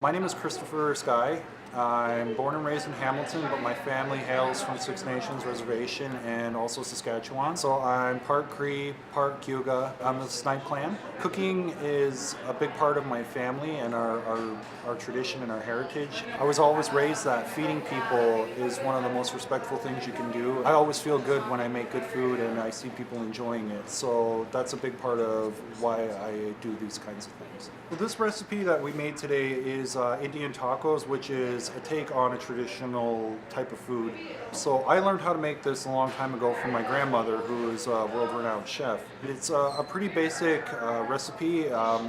My name is Christopher Skye. I'm born and raised in Hamilton, but my family hails from Six Nations Reservation and also Saskatchewan. So I'm part Cree, part Cayuga. I'm the Snipe clan. Cooking is a big part of my family and our tradition and our heritage. I was always raised that feeding people is one of the most respectful things you can do. I always feel good when I make good food and I see people enjoying it. So that's a big part of why I do these kinds of things. Well, this recipe that we made today is Indian tacos, which is a take on a traditional type of food. So I learned how to make this a long time ago from my grandmother, who is a world-renowned chef. It's a pretty basic recipe.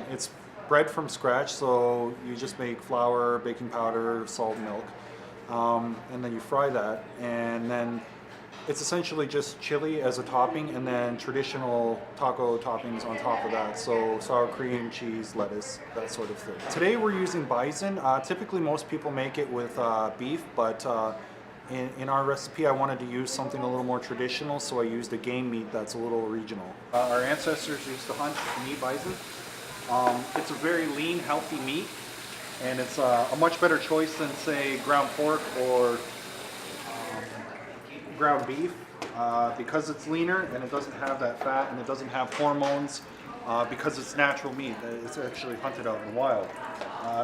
It's bread from scratch, so you just make flour, baking powder, salt, milk, and then you fry that, and then it's essentially just chili as a topping and then traditional taco toppings on top of that. So sour cream, cheese, lettuce, that sort of thing. Today we're using bison. Typically most people make it with beef, but in our recipe I wanted to use something a little more traditional, so I used a game meat that's a little regional. Our ancestors used to hunt and eat bison. It's a very lean, healthy meat, and it's a much better choice than, say, ground pork or ground beef, because it's leaner and it doesn't have that fat and it doesn't have hormones, because it's natural meat. It's actually hunted out in the wild.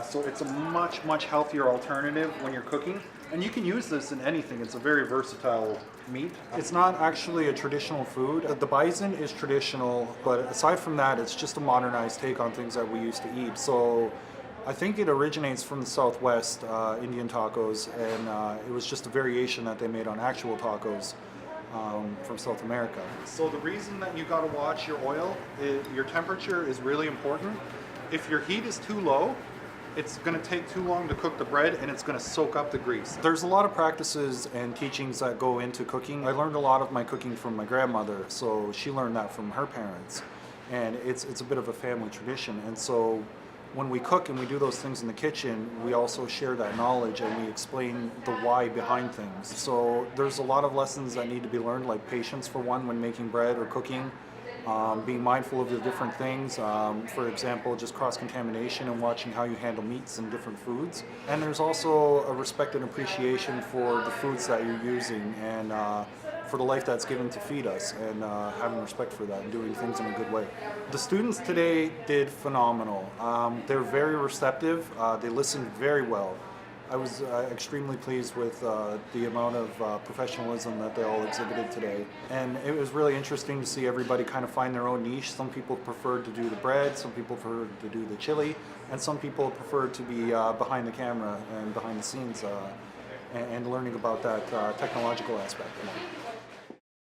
So it's a much healthier alternative when you're cooking, and you can use this in anything. It's a very versatile meat. It's not actually a traditional food. The bison is traditional, but aside from that, it's just a modernized take on things that we used to eat. So I think it originates from the Southwest, Indian tacos, and it was just a variation that they made on actual tacos from South America. So the reason that you got to watch your oil, your temperature is really important. If your heat is too low, it's going to take too long to cook the bread and it's going to soak up the grease. There's a lot of practices and teachings that go into cooking. I learned a lot of my cooking from my grandmother, so she learned that from her parents. And it's a bit of a family tradition. And so when we cook and we do those things in the kitchen, we also share that knowledge and we explain the why behind things. So there's a lot of lessons that need to be learned, like patience for one when making bread or cooking, being mindful of the different things, for example, just cross-contamination and watching how you handle meats and different foods. And there's also a respect and appreciation for the foods that you're using and for the life that's given to feed us, and having respect for that and doing things in a good way. The students today did phenomenal. They're very receptive. They listened very well. I was extremely pleased with the amount of professionalism that they all exhibited today. And it was really interesting to see everybody kind of find their own niche. Some people preferred to do the bread, some people preferred to do the chili, and some people preferred to be behind the camera and behind the scenes and learning about that technological aspect.